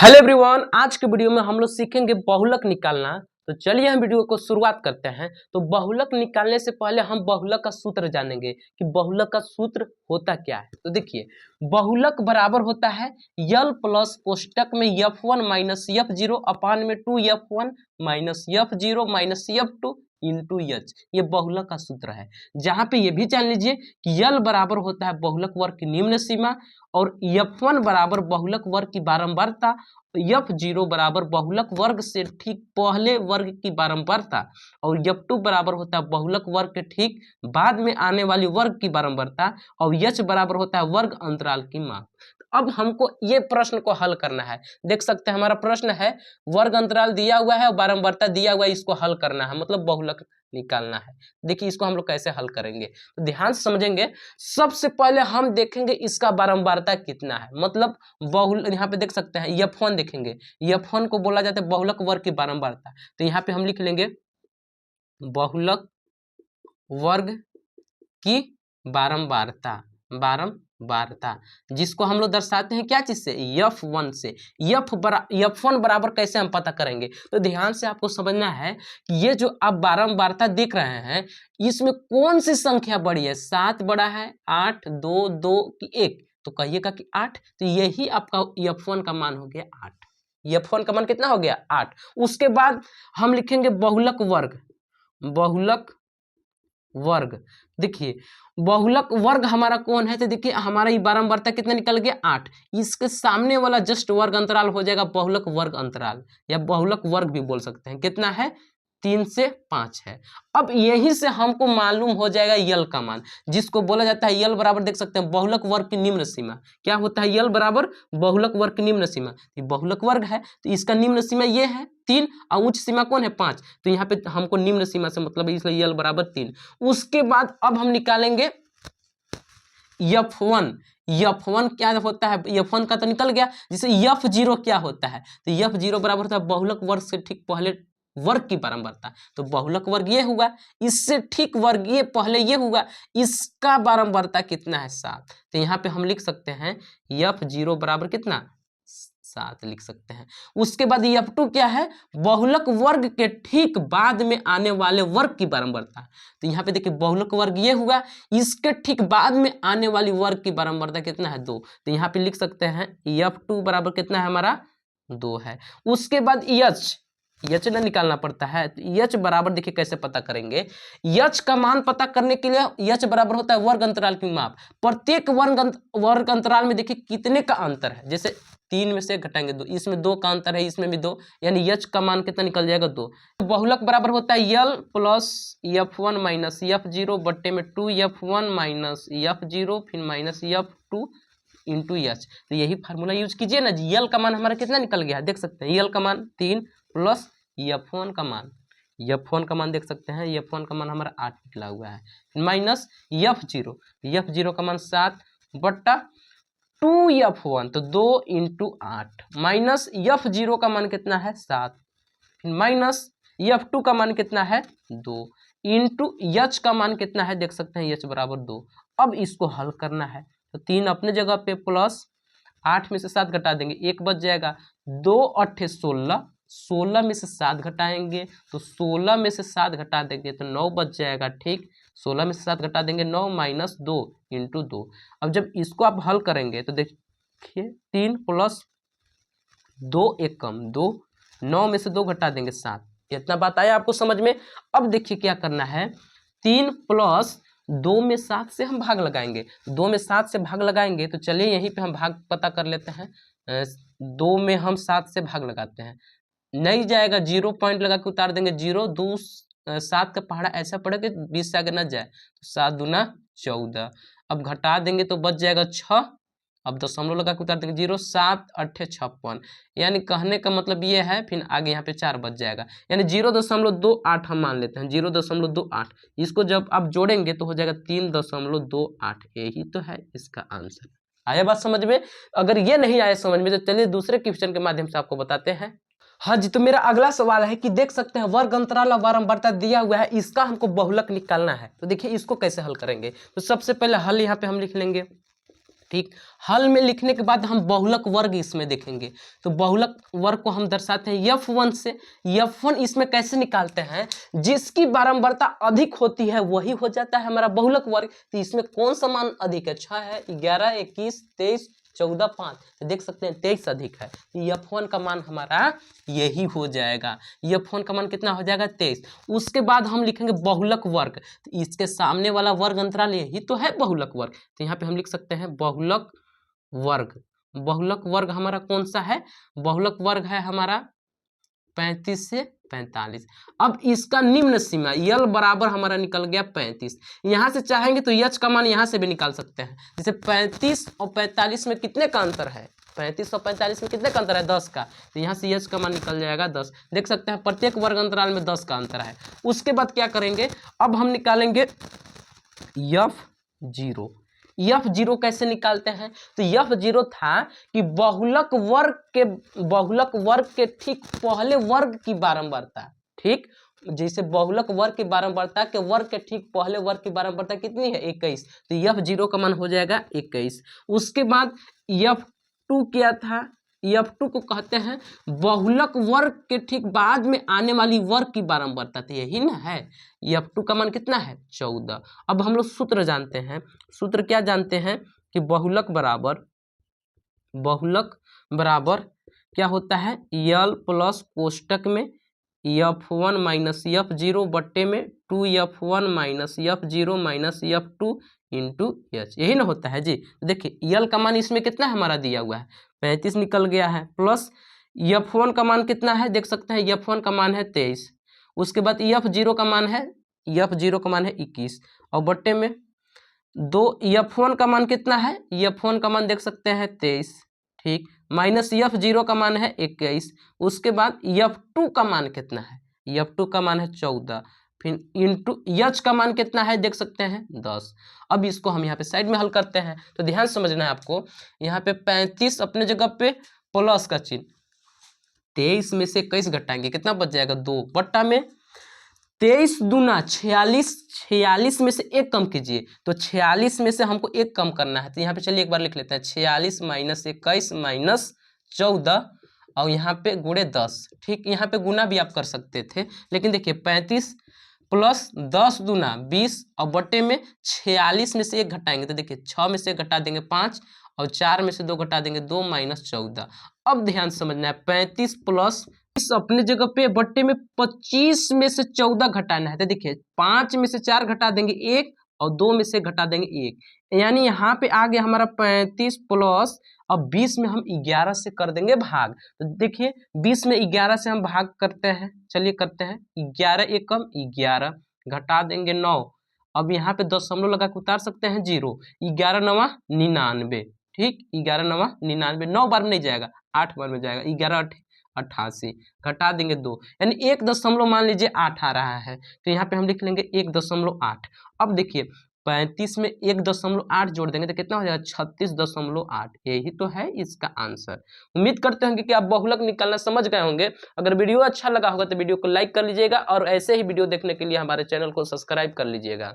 Hello everyone, आज के video में हम लोग सीखेंगे बहुलक निकालना। तो चलिए हम वीडियो को शुरुआत करते हैं। तो बहुलक निकालने से पहले हम बहुलक का सूत्र जानेंगे कि बहुलक का सूत्र होता क्या है। तो देखिए, बहुलक बराबर होता है यल प्लस कोष्टक में f1 माइनस f0 अपान में 2f1 minus f0 minus f2 into H. ये बहुलक का सूत्र है। जहां पे ये भी जान लीजिए कि यल बराबर होता है बहुलक वर्ग की निम्न सीमा और f1 बराबर बहुलक वर्ग की बारंबारता, f0 बराबर बहुलक वर्ग से ठीक पहले वर्ग की बारंबारता और f2 बराबर होता है बहुलक वर्ग के ठीक बाद में आने वाली वर्ग की बारंबारता और h बराबर होता है वर्ग अंतराल की माप। अब हमको ये प्रश्न को हल करना है। देख सकते हैं हमारा प्रश्न है वर्ग अंतराल दिया हुआ है और बारंबारता दिया हुआ है, इसको हल करना है, मतलब बहुलक निकालना है। देखिए इसको हम लोग कैसे हल करेंगे, तो ध्यान से समझेंगे। सबसे पहले हम देखेंगे इसका बारंबारता कितना है, मतलब बहुल यहाँ पे देख सकते हैं f1 देखेंगे, f1 को बोला जाता है बहुलक वर्ग की बारंबारता। तो यहाँ पे हम लिख लेंगे बहुलक वर्ग की बारंबारता, जिसको हम लोग दर्शाते हैं क्या चीज से, f1 से। f1 बराबर कैसे हम पता करेंगे, तो ध्यान से आपको समझना है कि ये जो आप बारंबारता देख रहे हैं इसमें कौन सी संख्या बड़ी है, 7 बड़ा है, 8, 2, 2 की 1, तो कहिएगा कि 8। तो यही आपका f1 का मान हो गया 8। f1 का मान कितना हो गया 8। उसके बाद हम लिखेंगे बहुलक वर्ग। देखिए बहुलक वर्ग हमारा कौन है, तो देखिए हमारा ये बारंबारता कितना निकल गया 8। इसके सामने वाला जस्ट वर्ग अंतराल हो जाएगा बहुलक वर्ग अंतराल या बहुलक वर्ग भी बोल सकते हैं। कितना है 3 से 5 है। अब यही से हमको मालूम हो जाएगा यल का मान, जिसको बोला जाता है यल बराबर देख सकते हैं बहुलक वर्ग की निम्न सीमा। क्या होता है यल बराबर बहुलक वर्ग की निम्न सीमा, ये बहुलक वर्ग है तो इसका निम्न सीमा ये है 3 और उच्च सीमा कौन है 5। तो यहाँ पे हमको निम्न सीमा से मतलब है, इसलिए यल बराबर 3। उसके बाद अब हम निकालेंगे f1 क्या होता है, f1 का तो निकल गया। जिसे f0 क्या होता है, तो f0 बराबर होता है बहुलक वर्ग से ठीक पहले वर्ग की बारंबारता। तो बहुलक वर्ग ये हुआ, इससे ठीक वर्ग ये पहले ये हुआ, इसका बारंबारता कितना है 7। तो यहाँ पे हम लिख सकते हैं f0 बराबर कितना 7 लिख सकते हैं। उसके बाद f2 क्या है, बहुलक वर्ग के ठीक बाद में आने वाले वर्ग की बारंबारता। तो यहाँ पे देखिए बहुलक वर्ग ये हुआ, इसके ठीक बाद में आने वाली वर्ग की बारंबारता कितना है 2। तो यहाँ पे लिख सकते हैं f2 बराबर कितना है हमारा 2 है। उसके बाद एच ना निकालना पड़ता है। तो एच बराबर देखिए कैसे पता करेंगे, एच का मान पता करने के लिए एच बराबर होता है वर्ग अंतराल की माप। प्रत्येक वर्ग अंतराल में देखिए कितने का अंतर है, जैसे 3 में से घटाएंगे 2, इसमें 2 का अंतर है, इसमें भी 2, यानी एच का मान कितना निकल जाएगा 2। तो बहुलक बराबर होता है यल प्लस f1 माइनस f0 बट्टे में 2f1 माइनस f0 फिर माइनस f2 इंटू एच। तो यही फार्मूला यूज कीजिए ना। यल का मान हमारा कितना निकल गया है, देख सकते हैं यल का मान 3 प्लस f1 का मान देख सकते हैं, f1 का मान हमारा 8 निकला हुआ है माइनस f0 का मान 7 बट्टा 2f1 तो 2 इंटू 8 माइनस f0 का मान कितना है 7 माइनस f2 का मान कितना है 2 इंटू एच का मान कितना है, देख सकते हैं एच बराबर 2। अब इसको हल करना है तो 3 अपने जगह पे प्लस 8 में से 7 घटा देंगे 1 बच जाएगा, 2 8 16, 16 में से 7 घटाएंगे तो 16 में से 7 घटा देंगे तो 9 बच जाएगा। ठीक 16 में से 7 घटा देंगे 9 माइनस 2 इंटू 2। अब जब इसको आप हल करेंगे तो देखिए 3 प्लस 2 1 कम 2, 9 में से 2 घटा देंगे 7। इतना बात आया आपको समझ में। अब देखिए क्या करना है, 3 प्लस 2 में 7 से हम भाग लगाएंगे, 2 में 7 से भाग लगाएंगे तो चलिए यहीं पे हम भाग पता कर लेते हैं। 2 में हम 7 से भाग लगाते हैं, नहीं जाएगा 0 पॉइंट लगा के उतार देंगे 0, 2 7 का पहाड़ा ऐसा पड़ेगा कि 20 से आगे न जाए, तो 7 दूना 14। अब घटा देंगे तो बच जाएगा 6, अब दशमलव लगा के उतार देंगे 0, 7 8 56, यानी कहने का मतलब ये है, फिर आगे यहाँ पे 4 बच जाएगा, यानी 0.28 हम मान लेते हैं 0.28। इसको जब आप जोड़ेंगे तो हो जाएगा 3.28। यही तो है इसका आंसर। आया बात समझ में। अगर ये नहीं आया समझ में तो चलिए दूसरे क्वेश्चन के माध्यम से आपको बताते हैं। हाँ जी, तो मेरा अगला सवाल है कि देख सकते हैं वर्ग अंतराल और बारंबारता दिया हुआ है, इसका हमको बहुलक निकालना है। तो देखिए इसको कैसे हल करेंगे, तो सबसे पहले हल यहाँ पे हम लिख लेंगे ठीक, हल में लिखने के बाद हम बहुलक वर्ग इसमें देखेंगे। तो बहुलक वर्ग को हम दर्शाते हैं F1 से। F1 इसमें कैसे निकालते हैं, जिसकी बारंबारता अधिक होती है वही हो जाता है हमारा बहुलक वर्ग। तो इसमें कौन सा मान अधिक है, 6 है, 11, 21, 23, 14, 5, तो देख सकते हैं 23 अधिक है। F1 का मान हमारा यही हो जाएगा। F1 का मान कितना हो जाएगा, 23। उसके बाद हम लिखेंगे बहुलक वर्ग। तो इसके सामने वाला वर्ग अंतराल यही तो है बहुलक वर्ग। तो यहाँ पे हम लिख सकते हैं बहुलक वर्ग। बहुलक वर्ग हमारा कौन सा है, बहुलक वर्ग है हमारा 35 से 45। अब इसका निम्न सीमा यल बराबर हमारा निकल गया 35। यहां से चाहेंगे तो यच का मान यहां से भी निकाल सकते हैं। जैसे 35 और 45 में कितने का अंतर है, 35 और 45 में कितने का अंतर है, 10 का। तो यहाँ से यच का मान निकल जाएगा 10। देख सकते हैं प्रत्येक वर्ग अंतराल में 10 का अंतर है। उसके बाद क्या करेंगे, अब हम निकालेंगे F0। F0 कैसे निकालते हैं, तो F0 था कि बहुलक वर्ग के ठीक पहले वर्ग की बारंबारता। ठीक, जैसे बहुलक वर्ग की बारंबारता के वर्ग के ठीक पहले वर्ग की बारंबारता कितनी है, 21। तो F0 का मान हो जाएगा 21। उसके बाद F2 क्या था, F2 को कहते हैं बहुलक वर्ग के ठीक बाद में आने वाली वर्ग की बारंबारता। तो यही ना है, F2 का मान कितना है, 14। अब हम लोग सूत्र जानते हैं, सूत्र क्या जानते हैं कि बहुलक बराबर क्या होता है, यल प्लस कोष्टक में F1 माइनस F0 बट्टे में 2F1 minus F0 minus F2 into H, यही ना होता है जी। देखिए यल का मान इसमें कितना हमारा दिया हुआ है, 35 निकल गया है, प्लस F1 का मान कितना है, देख सकते हैं F1 का मान है 23। उसके बाद F0 का मान है 21 और बट्टे में 2, F1 का मान कितना है, F1 का मान देख सकते हैं 23। ठीक, माइनस F0 का मान है 21। उसके बाद F2 का मान कितना है, F2 का मान है 14, फिर इंटू H का मान कितना है, देख सकते हैं 10। अब इसको हम यहाँ पे साइड में हल करते हैं। तो ध्यान समझना है आपको, यहाँ पे 35 अपने जगह पे प्लस का चिन्ह, 23 में से 21 घटाएंगे कितना बच जाएगा, 2 बट्टा में 23 दूना 46, 46 में से एक कम कीजिए। तो 46 में से हमको एक कम करना है। तो यहाँ पे चलिए एक बार लिख लेते हैं, 46 माइनस 21 माइनस 14 और यहाँ पे गुणे 10। ठीक, यहाँ पे गुना भी आप कर सकते थे, लेकिन देखिए 35 प्लस 10 दूना 20 और बट्टे में 46 में से एक घटाएंगे। तो देखिए 6 में से घटा देंगे 5 और 4 में से 2 घटा देंगे 2 माइनस 14। अब ध्यान समझना है, 35 प्लस इस अपने जगह पे बट्टे में 25 में से 14 घटाना है। तो देखिए 5 में से 4 घटा देंगे 1 और 2 में से घटा देंगे 1, यानी यहाँ पे आ गया हमारा 35 प्लस, अब 20 में हम 11 से कर देंगे भाग। तो देखिए 20 में 11 से हम भाग करते हैं, चलिए करते हैं, 11 एक कम 11 घटा देंगे 9। अब यहाँ पे दशमलव लगा के उतार सकते हैं 0, 11 9 99। ठीक, 11 9 99, 9 बार में नहीं जाएगा, 8 बार में जाएगा, 11 88 घटा देंगे 2, यानी 1 मान लीजिए 8 आ रहा है। तो यहाँ पे हम लिख लेंगे 1.8। अब देखिए 35 में 1.8 जोड़ देंगे तो कितना हो जाएगा, 36.8। यही तो है इसका आंसर। उम्मीद करते होंगे कि आप बहुलक निकालना समझ गए होंगे। अगर वीडियो अच्छा लगा होगा तो वीडियो को लाइक कर लीजिएगा और ऐसे ही वीडियो देखने के लिए हमारे चैनल को सब्सक्राइब कर लीजिएगा।